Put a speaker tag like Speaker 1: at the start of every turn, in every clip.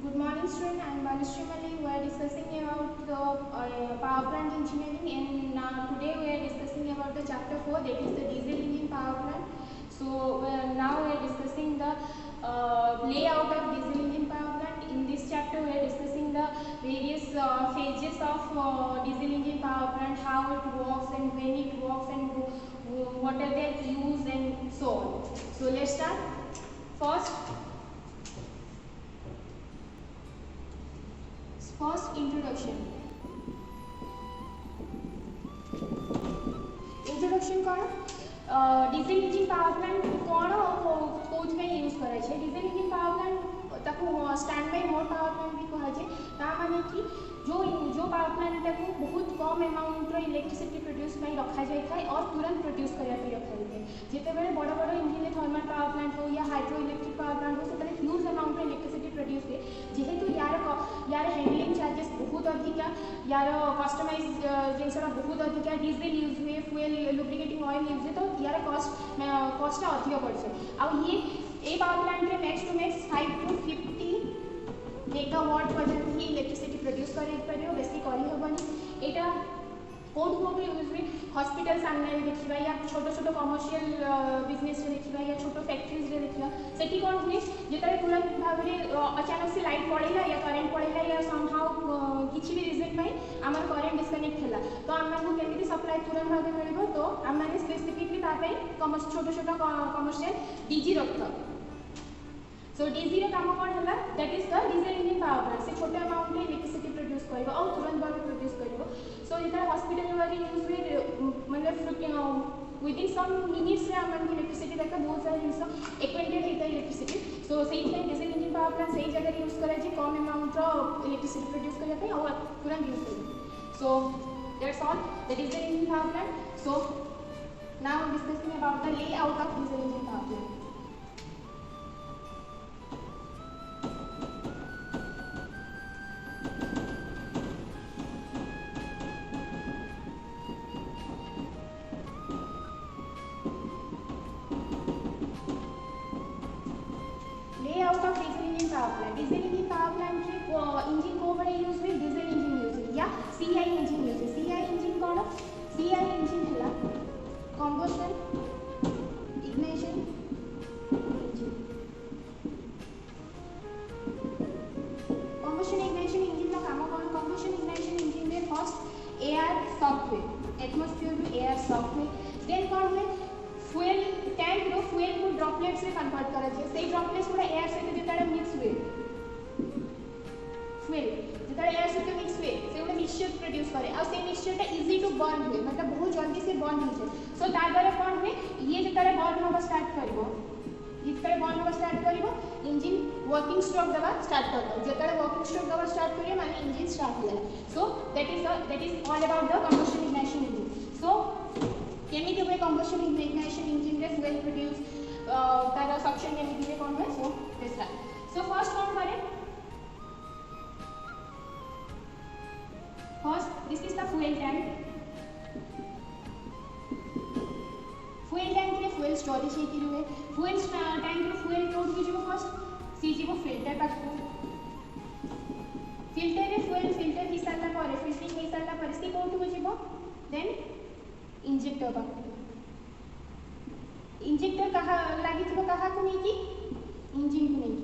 Speaker 1: Good morning, student. I am Banushree Malik. We are discussing about the power plant engineering, and today we are discussing about the chapter 4, that is the diesel engine power plant. So now we are discussing the layout of diesel engine power plant. In this chapter, we are discussing the various phases of diesel engine power plant, how it works and when it works, and what are their use and so on. So let's start. First introduction. Introduction कौन? Diesel engine power plant कौन coach में use कराए छे? Diesel engine power plant ताको stand by mode power plant भी कहा छे। ता माने कि जो पावर प्लांट ताको बहुत कम अमाउंट रो इलेक्ट्रिसिटी प्रोड्यूस पई रखा जाय थाय और तुरंत प्रोड्यूस करिया पई रखा जाय थाय। जेते बेले बड़ बड़ इंजिन थर्मल पावर प्लांट हो या हाइड्रो इलेक्ट्रिक पावर प्लांट हो सेते ह्यूज अमाउंट रो इलेक्ट्रिसिटी प्रोड्यूस हुए। जेहेतु यार हैंडलिंग चार्जेस बहुत अधिक, यार कस्टमाइज जिनसरा बहुत अधिक, डीजल यूज हुए, फ्यूल लुब्रिकेटिंग ऑयल यूज हुए, तो यार कॉस्ट अधिक पड़े। आउ ये पावर प्लांट रे max to max 5 to 50 megawatt पर्यंत ही इलेक्ट्रिसिटी प्रोड्यूस कर बेसी करहबनी। एटा कौट यूज हुए? हॉस्पिटल सामने देखा या छोट छोट कमर्शियल बिजनेस देखा या छोट फैक्ट्रीज देखा सेठी कौन हुए जिते तुरंत भाव में अचानक से लाइट पड़ेगा या करेंट पड़ेगा या समहाउ किसी भी रिजन आम करेंट डिस्कनेक्ट है तो आम केमी सप्लाई तुरंत भाव में मिल तो आम स्पेसिफिकली छोट छोट कमर्शियल डीजी रखता। सो डीजी रे काम कौन है? That is the diesel engine power plant. से छोटे अमाउंट में इलेक्ट्रिसिटी प्रोड्यूस कर और तुरंत भाव प्रोड्यूस कर। सो जो हॉस्पिटल वाले यूज हुए मतलब विदिन सम मिनिट्स आम इलेक्ट्रिसिटी दरकार बहुत सारा जिन एक्वेंटेड होता है इलेक्ट्रिसिटी। सो से डीजल इंजिन पावर प्लांट से जगह यूज कराए कम अमाउंट इलेक्ट्रिसिटी प्रोड्यूस करने और तुरंत यूज कर। So that's all the diesel engine power plant. So now discussing about the layout of diesel engine power plant. Diesel engine power plant engine को बड़े use हुए डीजल इंजिन यूज हुए या CI engine use हुए। CI engine कौन? CI engine है combustion ignition engine. Combustion ignition engine का काम कौन? कंबशन इग्निशन इंजिन में फर्स्ट एयर सॉक हुए, एटमॉस्फेयर में एयर सॉक हुए। देन कौन हुए? फ्यूल टैंक रो फ्यूल को ड्रॉपलेट्स रे कन्वर्ट करा जाय। सेही ड्रॉपलेट्स पूरा एयर सहित जेताडा मिक्स हुए फ्यूल जेताडा एयर सहित मिक्स हुए से गोटे मिक्सचर प्रोड्यूस करे और से मिक्सचरटा इजी टू बर्न हुए, मतलब बहुत जल्दी से बर्न हो जाए। सो तार द्वारा कौन हुए? ये जेताडा बर्न होबा स्टार्ट करबो, जेताडा बर्न होबा स्टार्ट करबो इंजिन वर्किंग स्ट्रोक दबा स्टार्ट करबो। जेताडा वर्किंग स्ट्रोक दबा स्टार्ट करिए माने इंजिन स्टार्ट हो जाए। So that is all about the combustion ignition engine. So केमिति हुए कंबशन इग्निशन इंजिन रे फ्यूल प्रोड्यूस तार सक्शन केमिति कौन हुए? So this one. So first कौन करे? First this is the fuel tank. Fuel tank रे फ्यूल स्टोरेज हेकि रुहे। फ्यूल टैंक रे फ्यूल कोड की जीवो फर्स्ट सी जीवो फिल्टर पाखु। फिल्टर रे फ्यूल फिल्टर ही साला पर फिल्टरिंग ही साला पर सी कोड को जीवो देन इंजेक्टर पाखु। इंजेक्टर कहा लागि थो कहा को नहीं की इंजिन को नहीं।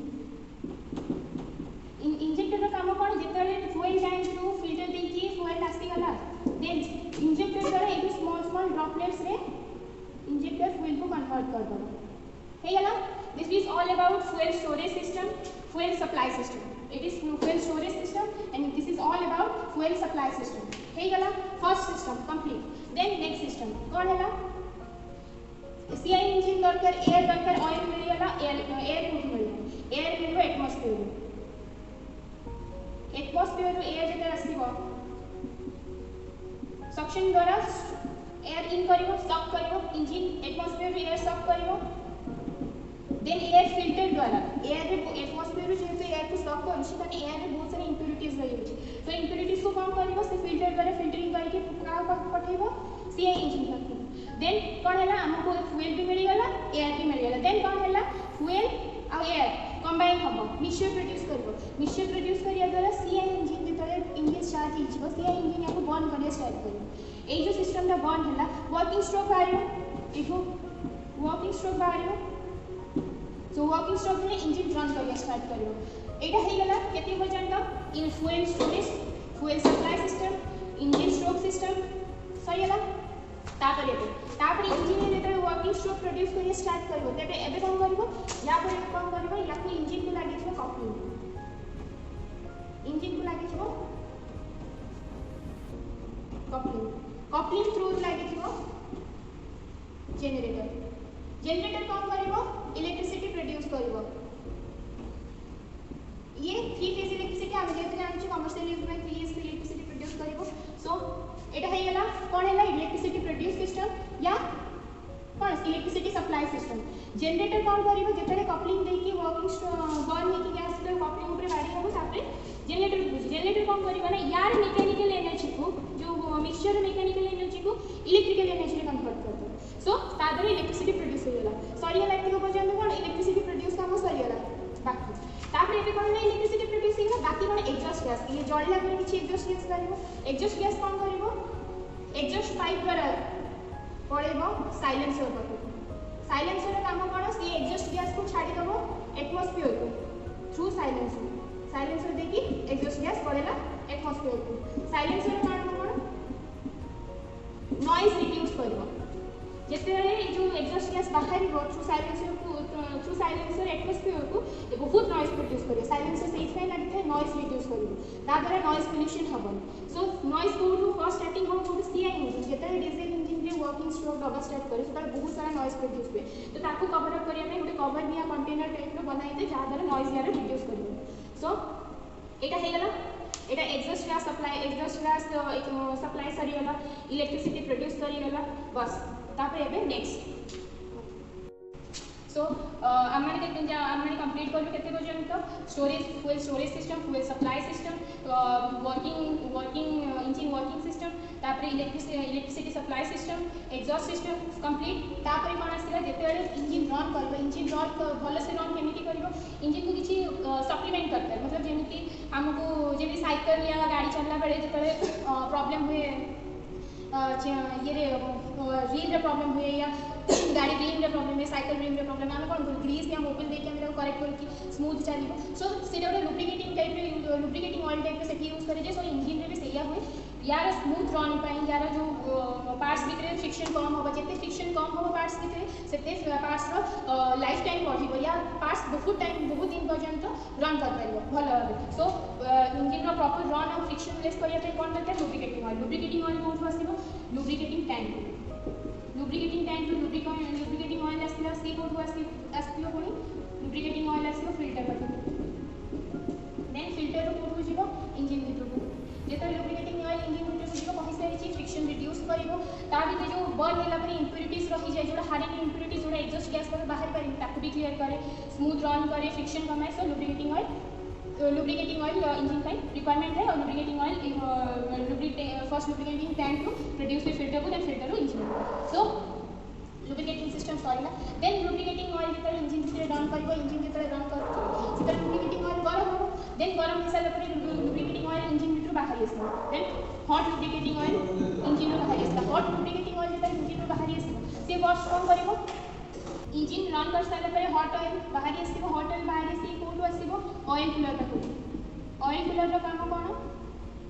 Speaker 1: इंजेक्टर का काम कौन? जेतले फ्यूल टैंक रो फिल्टर दे की फ्यूल आसी गला देन इंजेक्टर द्वारा एक स्मॉल स्मॉल ड्रॉपलेट्स रे इंजेक्टर फ्यूल को कन्वर्ट कर दो। हे गला this is all about fuel storage system, fuel supply system. It is fuel storage system and this is all about fuel supply system. हे गला first system complete. Then next system कौन है? CI engine दरकार air दरकार oil मिल गला air को मिल air मिल atmosphere atmosphere air जेते आसीबो suction द्वारा एयर इन करिवो सक करिवो इंजिन एटमॉस्फेयर एयर सक करिवो देन एयर फिल्टर द्वारा एयर रे एटमॉस्फेयर जेते एयर को सक करछि तने एयर रे बहुत सारे इंप्योरिटीज रही अछि। तो इंप्योरिटीज को कम करिवो से फिल्टर द्वारा फिल्टरिंग करके का पठेबो सीआई इंजिन तक। देन कौन है? हमको फ्यूल भी मिल गला एयर भी मिल गला। देन कौन है? फ्यूल और एयर कंबाइन हम मिक्सचर प्रोड्यूस कर मिक्सचर प्रोड्यूस करिया द्वारा सीआई इंजिन जितने इंजिन स्टार्ट हो सीआई इंजिन या बंद करिया स्टार्ट कर ये जो सिस्टमटा बंद है वर्किंग स्ट्रोक बाहर ये वर्किंग स्ट्रोक बाहर सो वर्किंग स्ट्रोक में इंजिन रन करिया स्टार्ट कर यहाँ हो गला केते पर्यंत इन fuel storage fuel supply system engine stroke system सहीगला तापर इंजिन जो वर्किंग स्ट्रोक प्रोड्यूस कर स्टार्ट कर तेरे एबे कौन कर या कौन कर या इंजिन को लगे कपलिंग इंजिन को लगे कपलिंग कपलिंग थ्रू लगे जेनरेटर जेनरेटर कौन कर इलेक्ट्रिसिटी प्रोड्यूस कर ये 3 फेज इलेक्ट्रिसिटी आम जेहतु जानते कमर्शियल यूज में 3 फेज इलेक्ट्रिसिटी प्रोड्यूस कर सो एटा हो गला कौन है इलेक्ट्रिसिटी प्रोड्यूस सिस्टम या कौन इलेक्ट्रिसिटी सप्लाई सिस्टम जेनरेटर कौन कर जिते कपलिंग देकी वर्किंग बर्न होगी गैस कपलिंग ऊपर बाड़ी हम जेनरेटर कौन कर यार मेकानिकल एनर्जी को जो मिक्सचर मेकानिकल एनर्जी को इलेक्ट्रिकल एनर्जी में कन्वर्ट कर दे सो तादर इलेक्ट्रिसिटी प्रोड्यूस होगा सरीगला एत पर्यटन कौन इलेक्ट्रिसिटी प्रोड्यूस काम सरीगला बाकी तापर एबे कौन इलेक्ट्रिसिटी प्रोड्यूस होगा बाकी कौन एग्जॉस्ट गैस ये जळला पर किछि एग्जॉस्ट गैस करिवो एग्जॉस्ट गैस कौन करिवो एग्जॉस्ट पाइप द्वारा पळेबो साइलेंसर पाखु साइलेंसर काम कौन सी एग्जॉस्ट गैस को छाड़ी दबो एटमॉस्फेयर को थ्रू साइलेंसर देखि एग्जॉस्ट गैस पळेला एटमॉस्फेयर को साइलेंसर काम कौन नॉइज रिड्यूस करिवो जिते जो एग्जॉस्ट गैस बाहर थ्रू साइलेंसर एटमॉस्फेयर को बहुत नॉइज प्रोड्यूस करे साइलेंसर से इसमें लगी है नॉइज रिड्यूस करिवो ता द्वारा नॉइज पोल्यूशन हबन सो नॉइज को फर्स्ट स्टार्टिंग हम को सीआई इंजिन जिते डीजल इंजिन रे वर्किंग स्ट्रोक दबा स्टार्ट करे तो बहुत सारा नॉइज प्रोड्यूस हुए तो ताको कवर अप करिया गोटे कवर या कंटेनर टाइप रो बनाई दे जहाँ द्वारा नॉइज यार रिड्यूस करिवो सो एटा हे गला एटा एग्जॉस्ट गैस सप्लाई सरीगला इलेक्ट्रिसिटी प्रोड्यूस करीगला बस तापर एबे नेक्स्ट सो आम मैंने कंप्लीट करूँ केते पर्यंत storage fuel storage system fuel supply system working engine working system तापर electricity supply system exhaust system complete तापर कौन आसला जिते इंजिन रन कर इंजिन रन भल से रन केमी कर इंजिन को किसी सप्लीमेंट करता है मतलब जमी आमको जमी साइकिल या गाड़ी चलला बेले जो प्रॉब्लम हुए ये रील प्रॉब्लम हुए या गाड़ी रिम रे प्रॉब्लम है साइकिल रिम रे प्रॉब्लम है कौन ग्रीस या मोबिल देके हम करेक्ट करके स्मूथ चलो सो से lubricating type lubricating oil type से यूज करे सो इंजिन रे भी सैया हुए यार स्मूथ रन पाई यार जो पार्ट्स भितर फ्रिक्शन कम हम जिते फ्रिक्शन कम हम पार्ट्स भितर से पार्ट्स लाइफ टाइम बढ़ या पार्ट्स बहुत दिन पर्यंत रन कर पार भल भाव सो इंजिन प्रॉपर रन और फ्रिक्शन लेस करने कौन दरकार लुब्रिकेटिंग ऑयल कौन आसो lubricating tank lubricating tank to lubricating oil आसला सी कोठू आसो पुणी लुब्रिकेटिंग ऑयल आसो फिल्टर पाखु देन फिल्टर रू कोठू जीवो इंजिन भितर को जेते लुब्रिकेटिंग ऑयल इंजिन भितर को जीवो कहि सारी फ्रिक्शन रिड्यूस करिवो ता भितर जो बर्न होला पर इंप्यूरिटीज रही जाय जोड़ा हार्डन इंप्यूरिटीज जोड़ा एग्जॉस्ट गैस पर बाहर करे ताकू भी क्लियर करे स्मूथ रन करे फ्रिक्शन कमाए सो लुब्रिकेटिंग ऑयल इंजिन का रिक्वायरमेंट है और lubricating oil first lubricating tank to produce filter को then filter engine so lubricating system सरीला देन लुब्रिकेटिंग ऑयल जो इंजिन भितर रन कर इंजिन जो रन कर लुब्रिकेटिंग ऑयल गरम हो देन गरम हो सारा लुब्रिकेटिंग ऑयल इंजिन भितर बाहर आसला then hot lubricating oil engine बाहर आसला हॉट लुब्रिकेटिंग ऑयल जो इंजिन बाहर आसला से वर्क कौन कर इंजिन रन कर सारा हॉट ऑयल बाहर आसो हॉट ऑयल बाहर आसी कौटू आसो ऑयल कूलर पाखु ऑयल कूलर काम कौन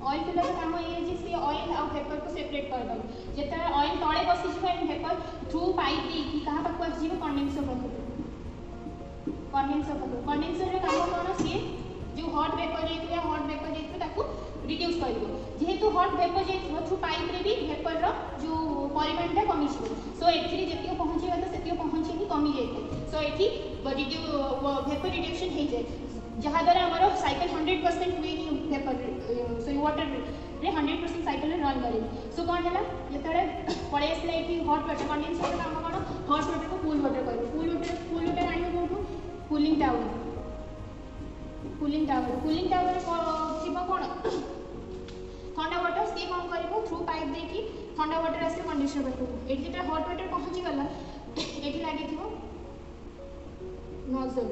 Speaker 1: ऑयल कूलर काम ये सी ऑयल आउ वेपर को सेपरेट करदे जिते ऑयल तले बसीज एंड वेपर थ्रू पाइप देकी क्या पाक आसो कंडेन्सर पाखु कंडेन्सर काम कौन सी जो हॉट वेपर जाइए रिड्यूस कर जेहेतु हॉट वेपर जाइए थ्रू पाइप रे भी वेपर जो परिमाणटा कमी सो एथि जी पहुँचेगा तो से पहुँचेनी कमी जाए सो ये वेपर रिड्यूशन हो जाए जहाँ द्वारा आमर साइकिल 100% हुए वेपर सॉरी वाटर रे 100% साइकिल रन करे सो कौन है जिते पड़े आसला ये हॉट वाटर कंडेन्सर काम कौन हॉट वाटर को कूल वाटर कर कूल वाटर आने कौटू कूलिंग टावर थी कौन ठंडा वाटर सी कौन कर थ्रू पाइप देखी ठंडा वाटर आस कंडेन्सर पाखक ये जो हॉट वाटर पहुँचीगला ये लगे नोजल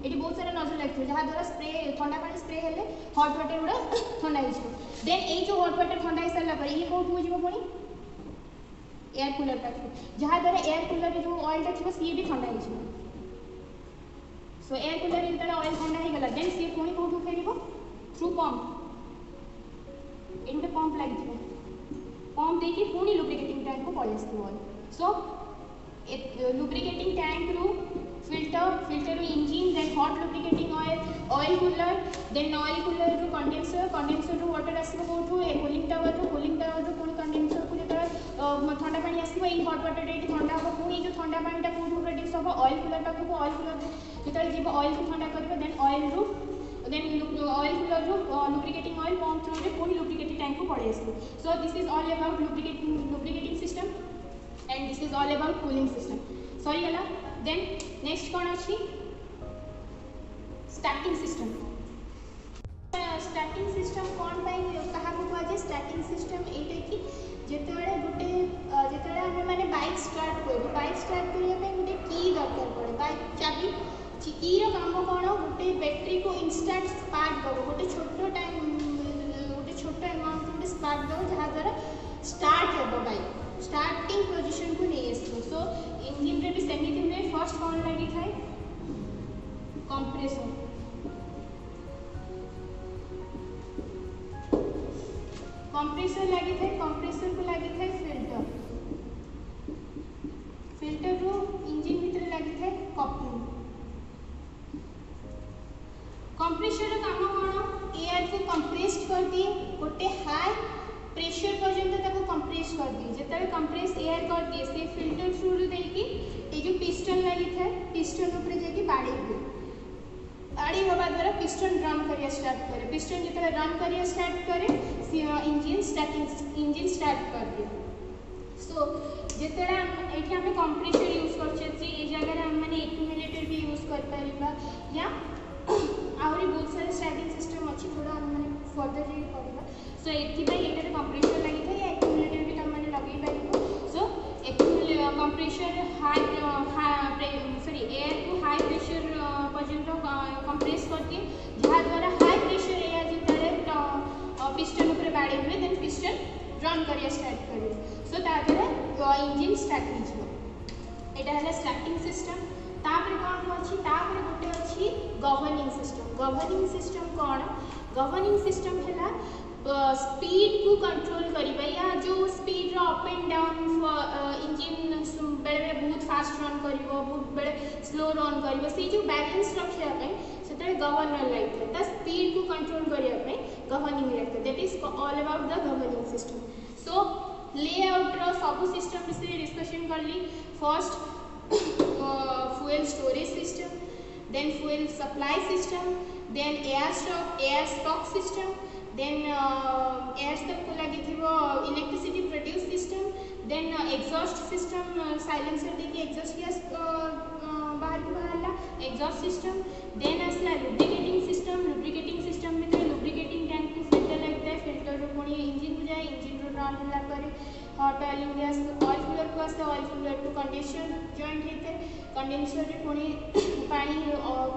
Speaker 1: ये बहुत सारा नजर लगे जहाँ द्वारा स्प्रे ठंडा पानी स्प्रे हेले हट वाटर गुड़ा ठंडा हो देन ये जो हट वाटर ठंडा हो सारा ये कौट को जीव पुणी एयर कूलर तक जहाँ द्वारा एयर कूलर जो ऑयल थी सी भी ठंडा हो सो एयर कूलर जो ऑयल ठंडा हो गला देन सी पुणी कौटू फेर थ्रू पंप ये गोटे पंप लगी पंप देकी पुणी लुब्रिकेटिंग टैंक को पड़े ऑयल सो लुब्रिकेटिंग टैंक रू फिल्टर रू engine then hot lubricating oil cooler then oil cooler रू कंडेंसर रू वाटर आसो कौटू कूलिंग टावर रू पुणी कंडेंसर को जो ठंडा पानी आसो ये हट वाटर ये ठंडा हम पुणी जो ठंडा पानी कौटू प्रोड्यूस हम ऑयल कूलर पाखक ऑयल कूलर जो जीव ऑयल को ठंडा कर देन ऑयल कूलर रू लुब्रिकेटिंग ऑयल पंप थ्रू रे पुणी लुब्रिकेटिंग टैंक को पड़े आसो so this is all about lubricating system and this is all about cooling system sorry गला देन नेक्स्ट कौन अच्छी स्टार्टिंग सिस्टम स्टार्टिंग सिस्टम कौन क्या कहुए स्टार्टिंग सिस्टम ये कि जिते गोटे जिते आम मैंने बाइक स्टार्ट करने गोटे की दरकार पड़े बाइक चाबी की काम कौन गोटे बैटेरी को इंस्टाट स्पार्क दब गोटे छोट टाइम गोटे छोट अमाउंट गोटे स्पार्क दब जहाँ द्वारा स्टार्ट हो बाइक स्टार्टिंग पोजिशन को नहीं आसो सो इंजिन रे भी सेमती हुए फर्स्ट कौन लगी थाए कंप्रेसर लगी थाए कंप्रेसर को लगी थाए फिल्टर रू इंजिन भीतर लगी थाए कपलिंग कंप्रेसर काम कौन एयर को कंप्रेस्ड कर दिए गोटे हाई प्रेशर पर्यंत ताको कंप्रेस कर दिए जिते कंप्रेस एयर कर दिए से फिल्टर थ्रू देकी ये जो पिस्टन लगी था पिस्टन ऊपर जाके बाड़ी हुए बाड़ी हवा द्वारा पिस्टन रन करिया स्टार्ट करे पिस्टन जिते रन करिया स्टार्ट करे इंजिन स्टार्ट कर दिए सो जिते ये आम कंप्रेसर यूज कर जगह मैंने एक्यूमुलेटर भी यूज कर पारिबा या आहरी बहुत सारे स्टार्टिंग सिस्टम अच्छी थोड़ा मैंने फर्दर करवा सो ये कंप्रेसर लगी था या एक्यूमुलेटर भी तुम मैंने लगे पार सो कंप्रेसर सॉरी एयर को हाई प्रेशर पर्यंत कंप्रेस कर दिए जहाँ द्वारा हाई प्रेशर एयर जो पिस्टन ऊपर बाड़ी हुए देन पिस्टन रन करिया स्टार्ट करें सो द्वारा इंजिन स्टार्ट होटा है स्टार्टिंग सिस्टम तापर कौन अच्छी तापर गोटे अच्छी गवर्निंग सिस्टम कौन गवर्निंग सिस्टम है स्पीड को कंट्रोल करिबा या जो speed up and down engine बेले बहुत फास्ट रन करिवो बहुत बेले स्लो रन करिवो से जो बैलेंस रखिया पे सेते गवर्नर लाइक ता स्पीड को कंट्रोल करिया पे governing like that is all about the governing system so layout रो सब सिस्टम विषय डिस्कशन करली first fuel storage system then fuel supply system then air stock system then air stock को लगी थी वो electricity produce system then exhaust system silencer देखिए exhaust gas बाहर को बाहरला एग्जॉस्ट सिस्टम देन आसला लुब्रिकेटिंग सिस्टम में तो लुब्रिकेटिंग टैंक को फिल्टर लगता है फिल्टर रो पुणी इंजिन को जाए इंजिन रो रन होला पर hot oil gas oil cooler को आसता oil cooler to condenser joint होते कंडेंसर रे पुणी पानी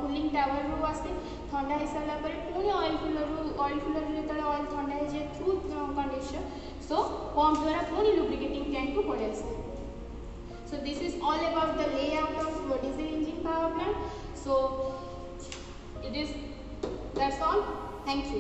Speaker 1: कूलिंग टावर रो आसे ठंडा हो सारा पर पुणी ऑयल कूलर जो ऑयल ठंडा हो जाए थ्रू कंडेंसर सो पंप द्वारा पुणी लुब्रिकेटिंग टैंक को पड़े आसे so this is all about the layout of diesel engine power plant so it is that's all thank you